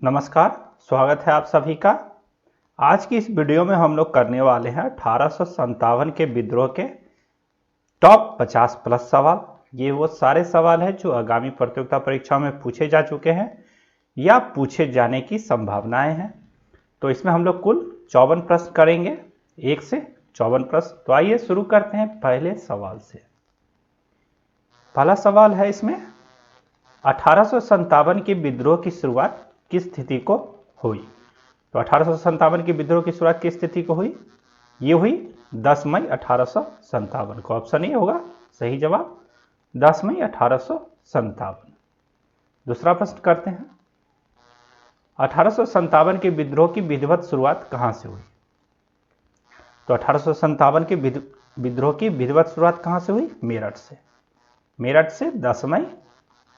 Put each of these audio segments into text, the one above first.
नमस्कार, स्वागत है आप सभी का। आज की इस वीडियो में हम लोग करने वाले हैं 1857 के विद्रोह के टॉप 50 प्लस सवाल। ये वो सारे सवाल हैं जो आगामी प्रतियोगिता परीक्षाओं में पूछे जा चुके हैं या पूछे जाने की संभावनाएं हैं। तो इसमें हम लोग कुल 54 प्रश्न करेंगे, 1 से 54 प्रश्न। तो आइए शुरू करते हैं पहले सवाल से। पहला सवाल है इसमें 1857 के विद्रोह की शुरुआत किस तिथि को हुई। तो 1857 के विद्रोह की शुरुआत किस तिथि को हुई? ये हुई 10 मई 1857 को। ऑप्शन ए होगा सही जवाब, 10 मई 1857। दूसरा प्रश्न करते हैं, 1857 के विद्रोह की विधिवत शुरुआत कहां से हुई? तो 1857 के विद्रोह की विधिवत शुरुआत कहां से हुई? मेरठ से। मेरठ से 10 मई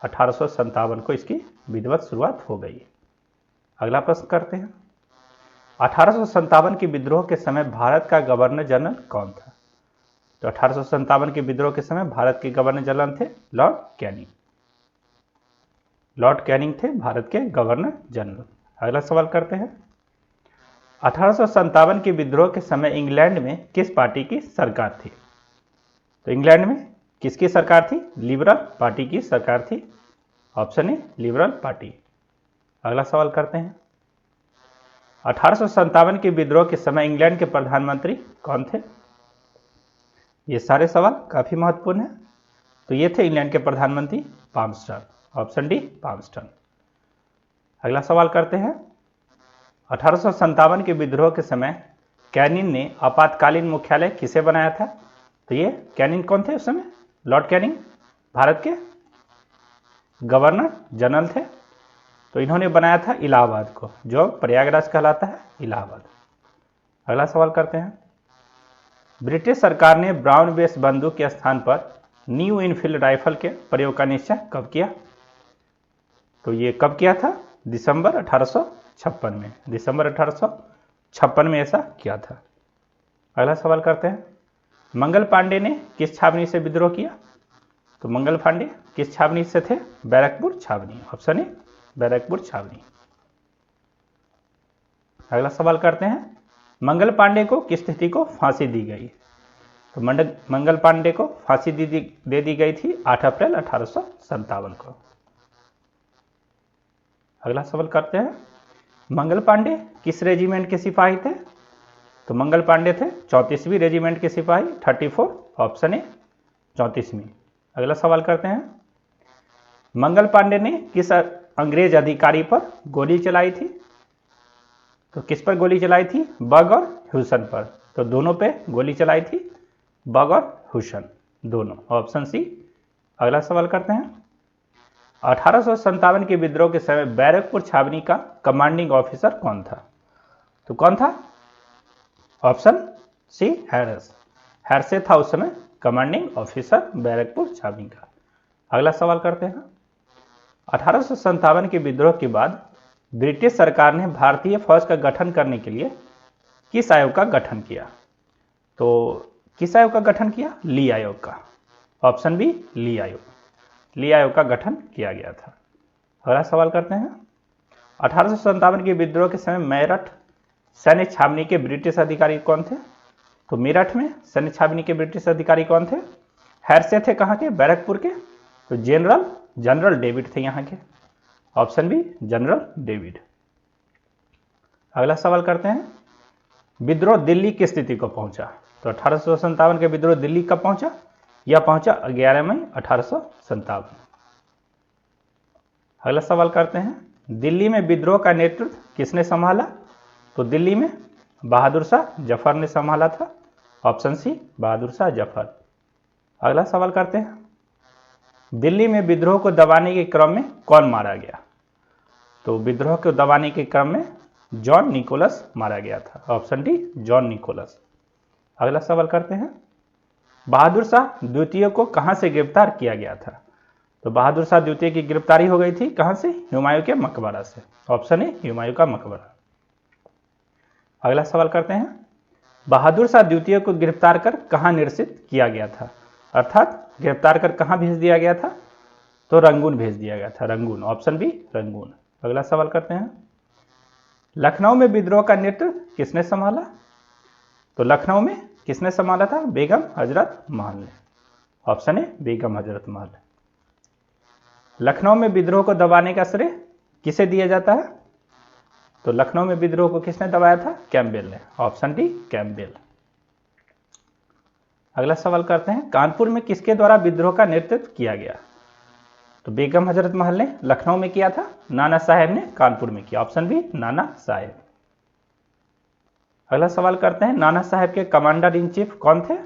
1857 को इसकी विधिवत शुरुआत हो गई। अगला प्रश्न करते हैं, 1857 के विद्रोह के समय भारत का गवर्नर जनरल कौन था? तो 1857 के विद्रोह के समय भारत के गवर्नर जनरल थे लॉर्ड कैनिंग। लॉर्ड कैनिंग थे भारत के गवर्नर जनरल। अगला सवाल करते हैं, 1857 के विद्रोह के समय इंग्लैंड में किस पार्टी की सरकार थी? तो इंग्लैंड में किसकी सरकार थी? लिबरल पार्टी की सरकार थी। Option A liberal party. अगला सवाल करते हैं, 1857 के विद्रोह के समय इंग्लैंड के प्रधानमंत्री कौन थे? ये सारे सवाल काफी महत्वपूर्ण हैं। तो ये थे इंग्लैंड के प्रधानमंत्री पामस्टन। Option D Palmerston. अगला सवाल करते हैं, 1857 के विद्रोह के समय कैनिंग ने आपातकालीन मुख्यालय किसे बनाया था? तो ये कैनिंग कौन थे उस समय? लॉर्ड कैनिंग भारत के गवर्नर जनरल थे। तो इन्होंने बनाया था इलाहाबाद को, जो प्रयागराज कहलाता है, इलाहाबाद। अगला सवाल करते हैं, ब्रिटिश सरकार ने ब्राउन बेस बंदूक के स्थान पर न्यू इनफील्ड राइफल के प्रयोग का निश्चय कब किया? तो ये कब किया था? दिसंबर 1856 में। दिसंबर 1856 में ऐसा किया था। अगला सवाल करते हैं, मंगल पांडे ने किस छावनी से विद्रोह किया? तो मंगल पांडे किस छावनी से थे? बैरकपुर छावनी। ऑप्शन ए बैरकपुर छावनी। अगला सवाल करते हैं, मंगल पांडे को किस तिथि को फांसी दी गई? तो मंगल पांडे को फांसी दे दी गई थी 8 अप्रैल 1857 को। अगला सवाल करते हैं, मंगल पांडे किस रेजिमेंट के सिपाही थे? तो मंगल पांडे थे 34वीं रेजिमेंट के सिपाही, 34। ऑप्शन ए 34वीं। अगला सवाल करते हैं, मंगल पांडे ने किस अंग्रेज अधिकारी पर गोली चलाई थी? तो किस पर गोली चलाई थी? बग और ह्यूसन पर। तो दोनों पे गोली चलाई थी, बग और ह्यूसन दोनों। Option C. अगला सवाल करते हैं, 1857 के विद्रोह के समय बैरकपुर छावनी का कमांडिंग ऑफिसर कौन था? तो कौन था? ऑप्शन सी हैरिस। हैरिस था उस समय कमांडिंग ऑफिसर बैरकपुर छावनी का। अगला सवाल करते हैं, 1857 के विद्रोह के बाद ब्रिटिश सरकार ने भारतीय फौज का गठन करने के लिए किस आयोग का गठन किया? तो किस आयोग का गठन किया? ली आयोग का। ऑप्शन बी ली आयोग। ली आयोग का गठन किया गया था। अगला सवाल करते हैं, 1857 के विद्रोह के समय मेरठ सैन्य छावनी के ब्रिटिश अधिकारी कौन थे? तो मेरठ में सैन्य छावनी के ब्रिटिश अधिकारी कौन थे? हैरसे थे कहाँ के? बैरकपुर के। तो जनरल डेविड थे यहाँ के। Option B general David. अगला सवाल करते हैं, विद्रोह दिल्ली किस स्थिति को पहुंचा? तो 1857 के विद्रोह दिल्ली कब पहुंचा? यह पहुंचा 11 मई 1857। अगला सवाल करते हैं, दिल्ली में विद्रोह का नेतृत्व किसने संभाला? तो दिल्ली में बहादुर शाह जफर ने संभाला था। ऑप्शन सी बहादुर शाह जफर। अगला सवाल करते हैं, दिल्ली में विद्रोह को दबाने के क्रम में कौन मारा गया? तो विद्रोह को दबाने के क्रम में जॉन निकोलस मारा गया था। Option D John Nicholas. अगला सवाल करते हैं, बहादुर शाह द्वितीय को कहां से गिरफ्तार किया गया था? तो बहादुर शाह द्वितीय की गिरफ्तारी हो गई थी कहां से? हुमायूं के मकबरा से। ऑप्शन ए हुमायूं का मकबरा। अगला सवाल करते हैं, बहादुर शाह द्वितीय को गिरफ्तार कर कहां निरसित किया गया था? अर्थात गिरफ्तार कर कहां भेज दिया गया था? तो रंगून भेज दिया गया था, रंगून। Option B Rangoon. अगला सवाल करते हैं, लखनऊ में विद्रोह का नेतृत्व किसने संभाला? तो लखनऊ में किसने संभाला था? बेगम हजरत महल ने। ऑप्शन ए बेगम हजरत महल। लखनऊ में विद्रोह को दबाने का श्रेय किसे दिया जाता है? तो लखनऊ में विद्रोह को किसने दबाया था? कैंपबेल ने। Option D Campbell. अगला सवाल करते हैं, कानपुर में किसके द्वारा विद्रोह का नेतृत्व किया गया? तो बेगम हजरत महल ने लखनऊ में किया था, नाना साहेब ने कानपुर में किया। Option B Nana Saheb. अगला सवाल करते हैं, नाना साहेब के कमांडर इन चीफ कौन थे?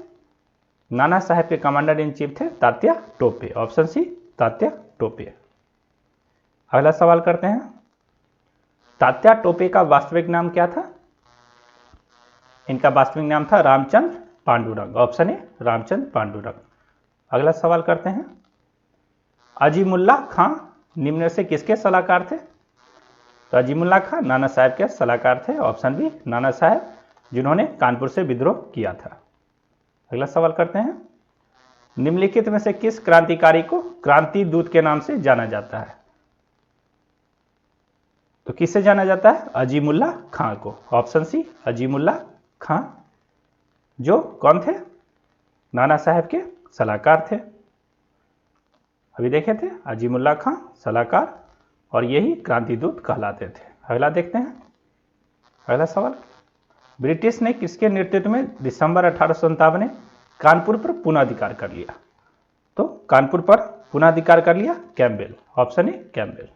नाना साहेब के कमांडर इन चीफ थे तात्या टोपे। Option C Tatya Tope. अगला सवाल करते हैं, तात्या टोपे का वास्तविक नाम क्या था? इनका वास्तविक नाम था रामचंद्र पांडुरंग। Option A Ramchandra Pandurang. अगला सवाल करते हैं, अजीमुल्ला खां निम्न में से किसके सलाहकार थे? तो अजीमुल्ला खां नाना साहेब के सलाहकार थे। ऑप्शन बी नाना साहेब, जिन्होंने कानपुर से विद्रोह किया था। अगला सवाल करते हैं, निम्नलिखित में से किस क्रांतिकारी को क्रांति दूत के नाम से जाना जाता है? तो किससे जाना जाता है? अजीमुल्ला खां को। ऑप्शन सी अजीमुल्ला खां, जो कौन थे? नाना साहेब के सलाहकार थे। अभी देखे थे अजीमुल्ला खां सलाहकार, और यही क्रांति दूत कहलाते थे। अगला देखते हैं, अगला सवाल, ब्रिटिश ने किसके नेतृत्व में दिसंबर 1857 में कानपुर पर पुनः अधिकार कर लिया? तो कानपुर पर पुनः अधिकार कर लिया कैंपबेल। Option A Campbell.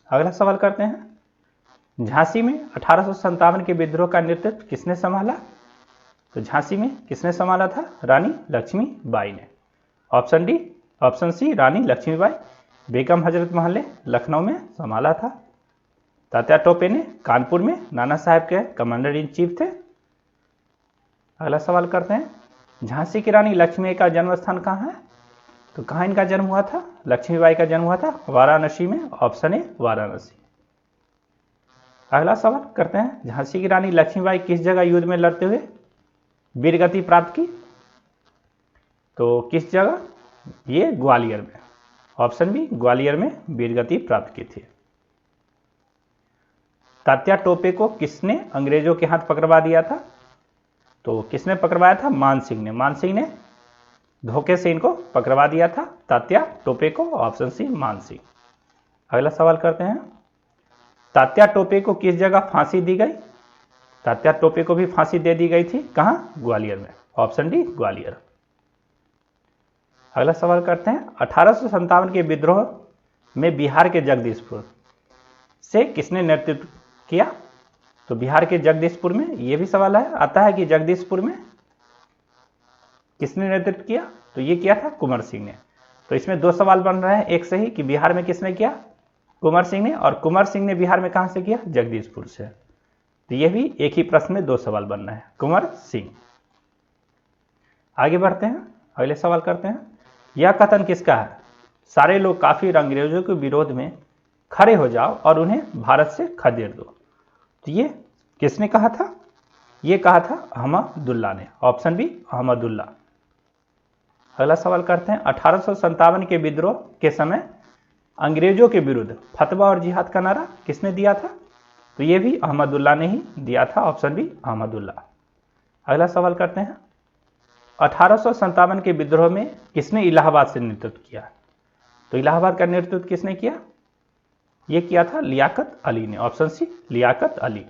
अगला सवाल करते हैं, झांसी में 1857 के विद्रोह का नेतृत्व किसने संभाला? तो झांसी में किसने संभाला था? रानी लक्ष्मीबाई ने। ऑप्शन डी, ऑप्शन सी रानी लक्ष्मीबाई। बेगम हजरत महल ने लखनऊ में संभाला था। तात्या टोपे ने कानपुर में नाना साहब के कमांडर इन चीफ थे। अगला सवाल करते हैं, झांसी की रानी लक्ष्मीबाई का जन्म स्थान कहाँ है? तो कहाँ इनका जन्म हुआ था? लक्ष्मीबाई का जन्म हुआ था वाराणसी में। Option A Varanasi. अगला सवाल करते हैं, झांसी की रानी लक्ष्मीबाई किस जगह युद्ध में लड़ते हुए वीरगति प्राप्त की? तो किस जगह? ये ग्वालियर में। ऑप्शन बी ग्वालियर में वीरगति प्राप्त की थी। तात्या टोपे को किसने अंग्रेजों के हाथ पकड़वा दिया था? तो किसने पकड़वाया था? मान सिंह ने। मान सिंह ने धोखे से इनको पकड़वा दिया था तात्या टोपे को। ऑप्शन सी मान सिंह। अगला सवाल करते हैं, तात्या टोपे को किस जगह फांसी दी गई? तात्या टोपे को भी फांसी दे दी गई थी। कहां? ग्वालियर में। Option D Gwalior. अगला सवाल करते हैं, 1857 के विद्रोह में बिहार के जगदीशपुर से किसने नेतृत्व किया? तो बिहार के जगदीशपुर में, यह भी सवाल है आता है कि जगदीशपुर में किसने नेतृत्व किया? तो ये किया था कुंवर सिंह ने। तो इसमें दो सवाल बन रहे हैं, एक सही कि बिहार में किसने किया? कुंवर सिंह ने। और कुंवर सिंह ने बिहार में कहां से किया? जगदीशपुर से। तो यह भी एक ही प्रश्न में दो सवाल बन रहे हैं, कुंवर सिंह। आगे बढ़ते हैं, अगले सवाल करते हैं, यह कथन किसका है? सारे लोग काफी अंग्रेजों के विरोध में खड़े हो जाओ और उन्हें भारत से खदेड़ दो। तो ये किसने कहा था? ये कहा था अहमदुल्ला ने। Option B Ahmadullah. अगला सवाल करते हैं, 1857 के विद्रोह के समय अंग्रेजों के विरुद्ध फतवा और जिहाद का नारा किसने दिया था? तो ये भी अहमदुल्ला ने ही दिया था। Option B Ahmadullah. अगला सवाल करते हैं, 1857 के विद्रोह में किसने इलाहाबाद से नेतृत्व किया? तो इलाहाबाद का नेतृत्व किसने किया? यह किया था लियाकत अली ने। Option C Liaquat Ali.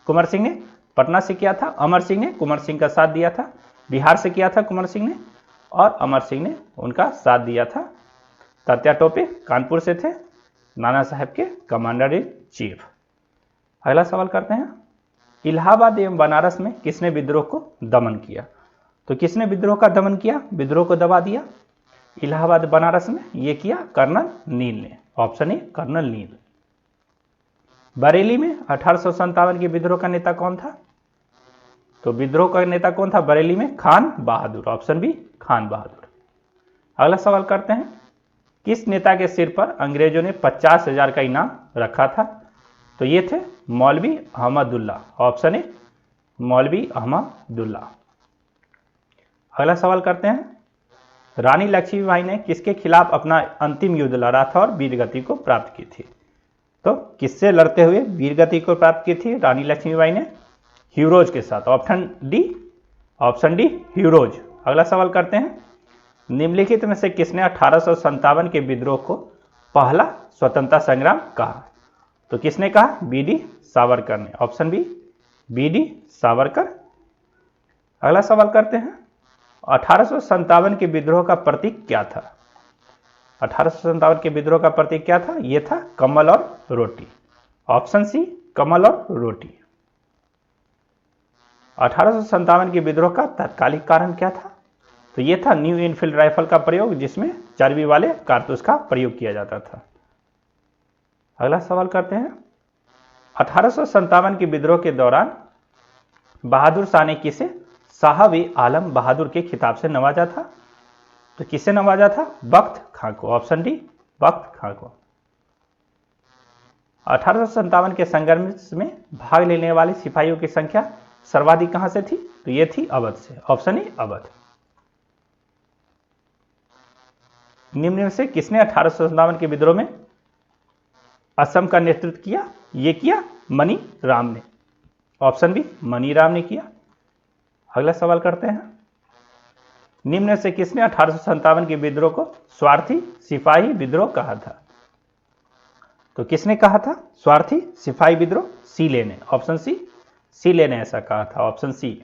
कुंवर सिंह ने पटना से किया था, अमर सिंह ने कुंवर सिंह का साथ दिया था। बिहार से किया था कुंवर सिंह ने, और अमर सिंह ने उनका साथ दिया था। तात्या टोपे कानपुर से थे, नाना साहब के कमांडर इन चीफ। अगला सवाल करते हैं, इलाहाबाद एवं बनारस में किसने विद्रोह को दमन किया? तो किसने विद्रोह का दमन किया, विद्रोह को दबा दिया? इलाहाबाद बनारस में यह किया कर्नल नील ने। ऑप्शन ए कर्नल नील। बरेली में 1857 के विद्रोह का नेता कौन था? तो विद्रोह का नेता कौन था बरेली में? खान बहादुर। ऑप्शन बी खान बहादुर। अगला सवाल करते हैं, किस नेता के सिर पर अंग्रेजों ने 50,000 का इनाम रखा था? तो ये थे मौलवी अहमदुल्ला। ऑप्शन ए मौलवी अहमदुल्ला। अगला सवाल करते हैं, रानी लक्ष्मीबाई ने किसके खिलाफ अपना अंतिम युद्ध लड़ा था और वीरगति को प्राप्त की थी? तो किससे लड़ते हुए वीर गति को प्राप्त की थी रानी लक्ष्मीबाई ने? हीरोज के साथ। Option D heroes. अगला सवाल करते हैं, निम्नलिखित में से किसने 1857 के विद्रोह को पहला स्वतंत्रता संग्राम कहा? तो किसने कहा? बी.डी. सावरकर ने। Option BD. सावरकर। अगला सवाल करते हैं, 1857 के विद्रोह का प्रतीक क्या था? 1857 के विद्रोह का प्रतीक क्या था? यह था कमल और रोटी। ऑप्शन सी कमल और रोटी। 1857 के विद्रोह का तात्कालिक कारण क्या था? तो यह था न्यू इनफील्ड राइफल का प्रयोग, जिसमें चर्बी वाले कारतूस का प्रयोग किया जाता था। अगला सवाल करते हैं, 1857 के विद्रोह के दौरान बहादुर शाह ने किसे साहब-ए-आलम बहादुर के खिताब से नवाजा था? तो किसे नवाजा था? बख्त खां को। ऑप्शन डी बख्त खां को। 1857 के संघर्ष में भाग लेने वाले सिपाहियों की संख्या सर्वाधिक कहां से थी? तो यह थी अवध से। Option A Awadh. निम्न में से किसने 1857 के विद्रोह में असम का नेतृत्व किया? यह किया मनी राम ने। ऑप्शन बी मनी राम ने किया। अगला सवाल करते हैं, निम्न में से किसने 1857 के विद्रोह को स्वार्थी सिपाही विद्रोह कहा था? तो किसने कहा था स्वार्थी सिपाही विद्रोह? सीले ने। ऑप्शन सी सीले ने ऐसा कहा था। Option C.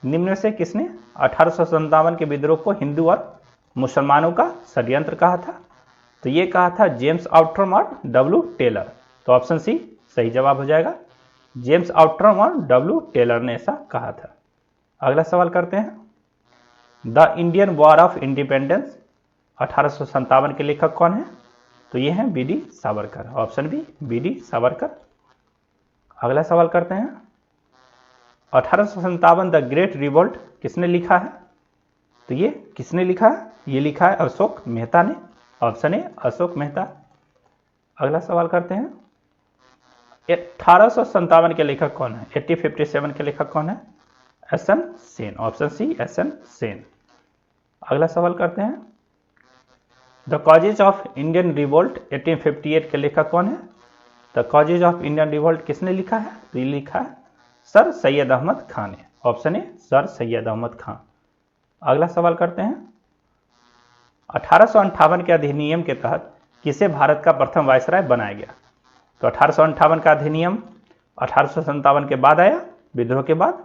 निम्न में से किसने 1857 के विद्रोह को हिंदू और मुसलमानों का षड्यंत्र कहा था? तो यह कहा था जेम्स आउटरम और डब्ल्यू टेलर। तो ऑप्शन सी सही जवाब हो जाएगा। जेम्स आउटरम और डब्ल्यू टेलर ने ऐसा कहा था। अगला सवाल करते हैं, the Indian war of independence 1857 के लेखक कौन है? तो ये हैं B D. Savarkar. Option B B D. Savarkar. अगला सवाल करते हैं, 1857 द ग्रेट रिवोल्ट किसने लिखा है? तो ये किसने लिखा है? ये लिखा है अशोक मेहता ने। ऑप्शन ए अशोक मेहता। अगला सवाल करते हैं, 1857 के लेखक कौन है? 1857 के लेखक कौन है? S N. Sen. Option C S N. Sen. अगला सवाल करते हैं, the causes of Indian revolt 1858 के लेखक कौन है? The causes of Indian revolt किसने लिखा है? तो ये लिखा है सर सैयद अहमद खान ने। Option A sir Syed Ahmad Khan. अगला सवाल करते हैं, 1858 के अधिनियम के तहत किसे भारत का प्रथम वायसराय बनाया गया? तो 1858 का अधिनियम 1857 के बाद आया, विद्रोह के बाद।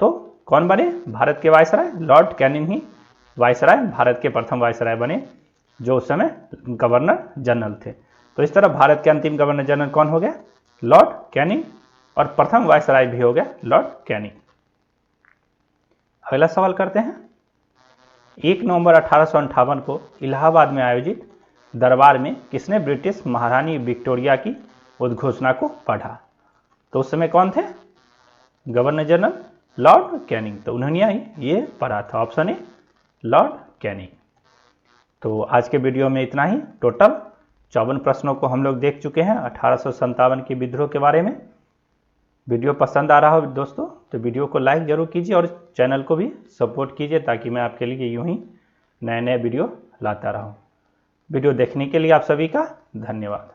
तो कौन बने भारत के वायसराय? लॉर्ड कैनिंग ही वायसराय भारत के प्रथम वायसराय बने, जो उस समय गवर्नर जनरल थे। तो इस तरह भारत के अंतिम गवर्नर जनरल कौन हो गया? Lord Canning. और प्रथम वायसराय भी हो गया लॉर्ड कैनिंग। अगला सवाल करते हैं, 1 नवंबर 1858 को इलाहाबाद में आयोजित दरबार में किसने ब्रिटिश महारानी विक्टोरिया की उद्घोषणा को पढ़ा? तो उस समय कौन थे गवर्नर जनरल? Lord Canning. तो उन्होंने ये पढ़ा था। Option A Lord Canning. तो आज के वीडियो में इतना ही। टोटल 54 प्रश्नों को हम लोग देख चुके हैं 1857 के विद्रोह के बारे में। वीडियो पसंद आ रहा हो दोस्तों तो वीडियो को लाइक जरूर कीजिए और चैनल को भी सपोर्ट कीजिए, ताकि मैं आपके लिए यूं ही नए नए वीडियो लाता रहूं। वीडियो देखने के लिए आप सभी का धन्यवाद।